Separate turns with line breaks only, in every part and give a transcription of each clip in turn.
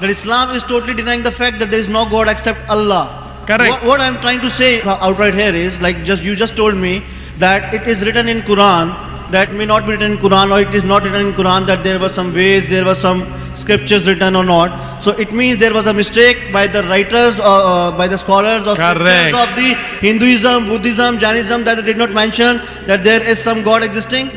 That Islam is totally denying the fact that there is no God except Allah.
Correct.
What I'm trying to say outright here is, like you just told me that it is written in Quran, that may not be written in Quran, or it is not written in Quran that there were some ways, there were some scriptures written or not. So it means there was a mistake by the writers or by the scholars or
Correct.
of the Hinduism, Buddhism, Jainism, that they did not mention that there is some God existing.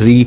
3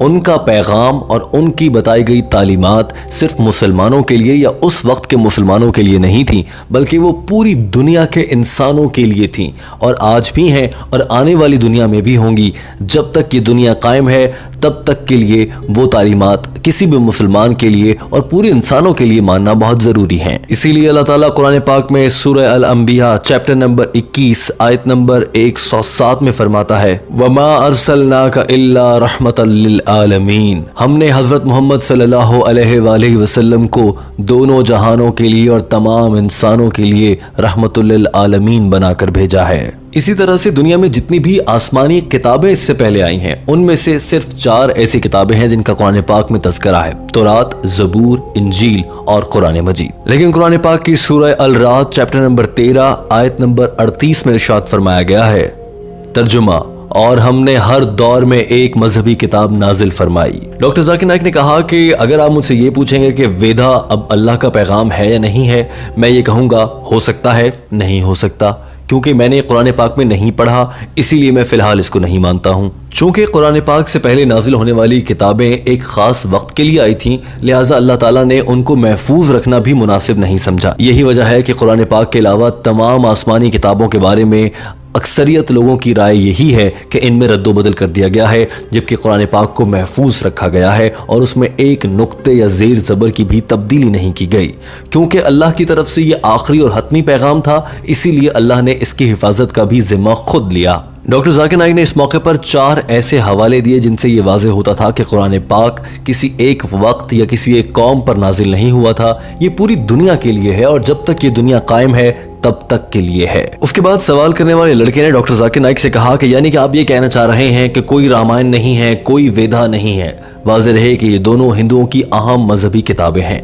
ان کا پیغام اور ان کی بتائی گئی تعلیمات صرف مسلمانوں کے لیے یا اس وقت کے مسلمانوں کے لیے نہیں تھیں، بلکہ وہ پوری دنیا کے انسانوں کے لیے تھیں، اور آج بھی ہیں اور آنے والی دنیا میں بھی ہوں گی۔ جب تک یہ دنیا قائم ہے تب تک کے لیے وہ تعلیمات کسی بھی مسلمان کے لیے اور پورے انسانوں کے لیے ماننا بہت ضروری ہے۔ اسی لیے اللہ تعالیٰ قرآن پاک میں سورہ الانبیاء چیپٹر نمبر 21 آیت نمبر 107 میں فرماتا ہے، وَمَا أَرْسَلْنَاكَ إِلَّا رَحْمَةً لِلْعَالَمِينَ، ہم نے حضرت محمد صلی اللہ علیہ وآلہ وسلم کو دونوں جہانوں کے لیے اور تمام انسانوں کے لیے رحمت للعالمین بنا کر بھیجا ہے۔ اسی طرح سے دنیا میں جتنی بھی آسمانی کتابیں اس سے پہلے آئی ہیں ان میں سے صرف 4 ایسی کتابیں ہیں جن کا قرآن پاک میں تذکرہ ہے، تورات، زبور، انجیل اور قرآن مجید۔ لیکن قرآن پاک کی سورہ الرعد چیپٹر نمبر 13 آیت نمبر 38 میں ارشاد فرمایا گیا ہے، ترجمہ، اور ہم نے ہر دور میں ایک مذہبی کتاب نازل فرمائی۔ ڈاکٹر ذاکر نائک نے کہا کہ اگر آپ مجھ سے یہ پوچھیں گے کہ ویدا اب اللہ کا پیغام ہے یا نہیں ہے، میں یہ کہوں گا ہو سکتا ہے، نہیں ہو سکتا، کیونکہ میں نے قرآن پاک میں نہیں پڑھا، اسی لیے میں فی الحال اس کو نہیں مانتا ہوں۔ چونکہ قرآن پاک سے پہلے نازل ہونے والی کتابیں ایک خاص وقت کے لیے آئی تھیں، لہٰذا اللہ تعالیٰ نے ان کو محفوظ رکھنا بھی مناسب نہیں سمجھا۔ یہی وجہ ہے کہ قرآن پاک کے علاوہ تمام آسمانی کتابوں کے بارے میں اکثریت لوگوں کی رائے یہی ہے کہ ان میں رد و بدل کر دیا گیا ہے، جبکہ قرآن پاک کو محفوظ رکھا گیا ہے اور اس میں ایک نقطے یا زیر زبر کی بھی تبدیلی نہیں کی گئی، کیونکہ اللہ کی طرف سے یہ آخری اور حتمی پیغام تھا، اسی لیے اللہ نے اس کی حفاظت کا بھی ذمہ خود لیا۔ ڈاکٹر ذاکر نائک نے اس موقع پر 4 ایسے حوالے دیے جن سے یہ واضح ہوتا تھا کہ قرآن پاک کسی ایک وقت یا کسی ایک قوم پر نازل نہیں ہوا تھا، یہ پوری دنیا کے لیے ہے اور جب تک یہ دنیا قائم ہے تب تک کے لیے ہے۔ اس کے بعد سوال کرنے والے لڑکے نے ڈاکٹر ذاکر نائک سے کہا کہ یعنی کہ آپ یہ کہنا چاہ رہے ہیں کہ کوئی رامائن نہیں ہے، کوئی ویدا نہیں ہے؟ واضح رہے کہ یہ دونوں ہندوؤں کی اہم مذہبی کتابیں ہیں۔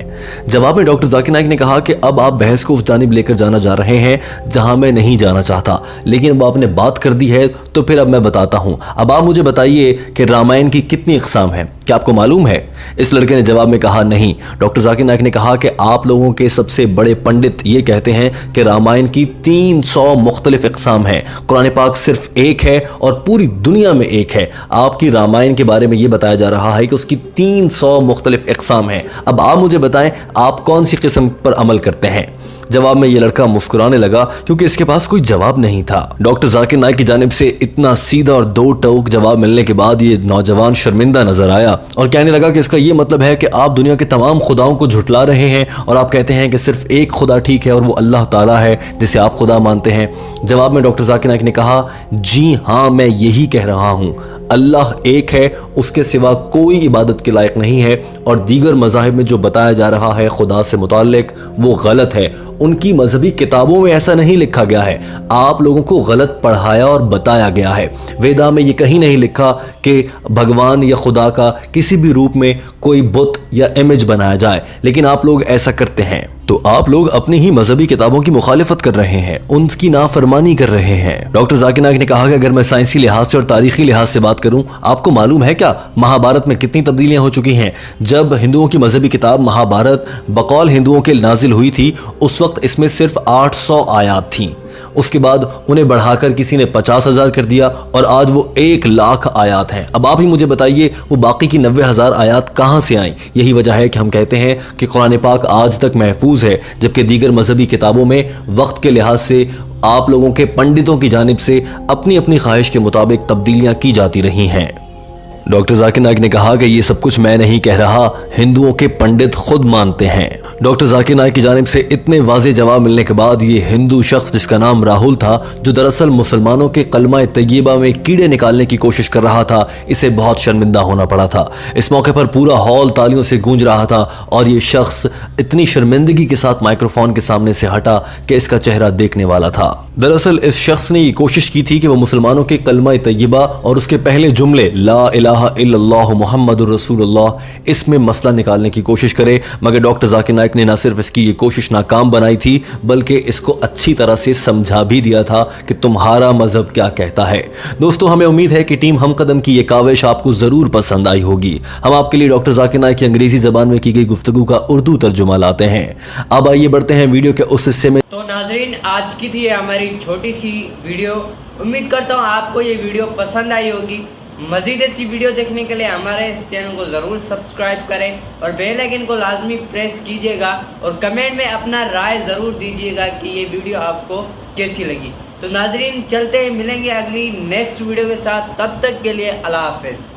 جواب میں ڈاکٹر ذاکر نائک نے کہا کہ اب آپ بحث کو اس جانب لے کر جانا جا رہے ہیں جہاں میں نہیں جانا چاہتا، لیکن اب آپ نے بات کر دی ہے تو پھر اب میں بتاتا ہوں۔ اب آپ مجھے بتائیے کہ رامائن کی کتنی اقسام ہیں، کیا آپ کو معلوم ہے؟ اس لڑکے نے جواب میں کہا نہیں۔ ڈاکٹر ذاکر نائک نے کہا کہ آپ لوگوں کے سب سے بڑے پنڈت یہ کہتے ہیں کہ رامائن کی 300 مختلف اقسام ہیں، قرآن پاک صرف ایک ہے اور پوری دنیا میں ایک ہے۔ آپ کی رامائن کے بارے میں یہ بتایا جا رہا ہے کہ اس کی 300 مختلف اقسام ہیں۔ اب آپ مجھے بتائیں آپ کون سی قسم پر عمل کرتے ہیں؟ جواب میں یہ لڑکا مسکرانے لگا کیونکہ اس کے پاس کوئی جواب نہیں تھا۔ ڈاکٹر ذاکر نائک کی جانب سے اتنا سیدھا اور 2 ٹوک جواب ملنے کے بعد یہ نوجوان شرمندہ نظر آیا اور کہنے لگا کہ اس کا یہ مطلب ہے کہ آپ دنیا کے تمام خداؤں کو جھٹلا رہے ہیں اور آپ کہتے ہیں کہ صرف ایک خدا ٹھیک ہے اور وہ اللہ تعالیٰ ہے جسے آپ خدا مانتے ہیں۔ جواب میں ڈاکٹر ذاکر نائک نے کہا جی ہاں میں یہی کہہ رہا ہوں، اللہ ایک ہے، اس کے سوا کوئی عبادت کے لائق نہیں ہے، اور دیگر مذاہب میں جو بتایا جا رہا ہے خدا سے متعلق وہ غلط ہے، ان کی مذہبی کتابوں میں ایسا نہیں لکھا گیا ہے، آپ لوگوں کو غلط پڑھایا اور بتایا گیا ہے۔ ویدا میں یہ کہیں نہیں لکھا کہ بھگوان یا خدا کا کسی بھی روپ میں کوئی بت یا امیج بنایا جائے، لیکن آپ لوگ ایسا کرتے ہیں، تو آپ لوگ اپنی ہی مذہبی کتابوں کی مخالفت کر رہے ہیں، ان کی نافرمانی کر رہے ہیں۔ ڈاکٹر ذاکر نائک نے کہا کہ اگر میں سائنسی لحاظ سے اور تاریخی لحاظ سے بات کروں، آپ کو معلوم ہے کیا مہابھارت میں کتنی تبدیلیاں ہو چکی ہیں؟ جب ہندوؤں کی مذہبی کتاب مہابھارت بقول ہندوؤں کے نازل ہوئی تھی اس وقت اس میں صرف 800 آیات تھیں، اس کے بعد انہیں بڑھا کر کسی نے 50,000 کر دیا اور آج وہ 1,00,000 آیات ہیں۔ اب آپ ہی مجھے بتائیے وہ باقی کی 90,000 آیات کہاں سے آئیں؟ یہی وجہ ہے کہ ہم کہتے ہیں کہ قرآن پاک آج تک محفوظ ہے، جبکہ دیگر مذہبی کتابوں میں وقت کے لحاظ سے آپ لوگوں کے پنڈتوں کی جانب سے اپنی اپنی خواہش کے مطابق تبدیلیاں کی جاتی رہی ہیں۔ ڈاکٹر ذاکر نائک نے کہا کہ یہ سب کچھ میں نہیں کہہ رہا، ہندوؤں کے پنڈت خود مانتے ہیں۔ ڈاکٹر ذاکر نائک کی جانب سے اتنے واضح جواب ملنے کے بعد یہ ہندو شخص جس کا نام راہل تھا، جو دراصل مسلمانوں کے کلمہ طیبہ میں کیڑے نکالنے کی کوشش کر رہا تھا، اسے بہت شرمندہ ہونا پڑا تھا۔ اس موقع پر پورا ہال تالیوں سے گونج رہا تھا اور یہ شخص اتنی شرمندگی کے ساتھ مائکروفون کے سامنے سے ہٹا کہ اس کا چہرہ دیکھنے والا تھا۔ دراصل اس شخص نے یہ کوشش کی تھی کہ وہ مسلمانوں کے کلمہ طیبہ اور اس کے پہلے جملے لا الہ الا اللہ محمد الرسول اللہ اس میں مسئلہ نکالنے کی کوشش کرے، مگر ڈاکٹر ذاکر نائک نے نہ صرف اس کی یہ کوشش ناکام بنائی تھی بلکہ اس کو اچھی طرح سے سمجھا بھی دیا تھا کہ تمہارا مذہب کیا کہتا ہے۔ دوستو ہمیں امید ہے کہ ٹیم ہم قدم کی یہ کاوش آپ کو ضرور پسند آئی ہوگی۔ ہم آپ کے لیے ڈاکٹر ذاکر نائک کی انگریزی زبان میں کی گئی گفتگو کا اردو ترجمہ لاتے ہیں۔ اب آئیے بڑھتے ہیں ویڈیو کے اس حصے میں۔
تو ناظرین آج کی تھی ہماری چھوٹی سی ویڈیو، امید کرتا ہوں آپ کو یہ ویڈیو پسند آئی ہوگی۔ مزید ایسی ویڈیو دیکھنے کے لیے ہمارے اس چینل کو ضرور سبسکرائب کریں اور بیل آئیکن کو لازمی پریس کیجیے گا اور کمنٹ میں اپنا رائے ضرور دیجیے گا کہ یہ ویڈیو آپ کو کیسی لگی۔ تو ناظرین چلتے ہیں، ملیں گے اگلی نیکسٹ ویڈیو کے ساتھ، تب تک کے لیے اللہ حافظ۔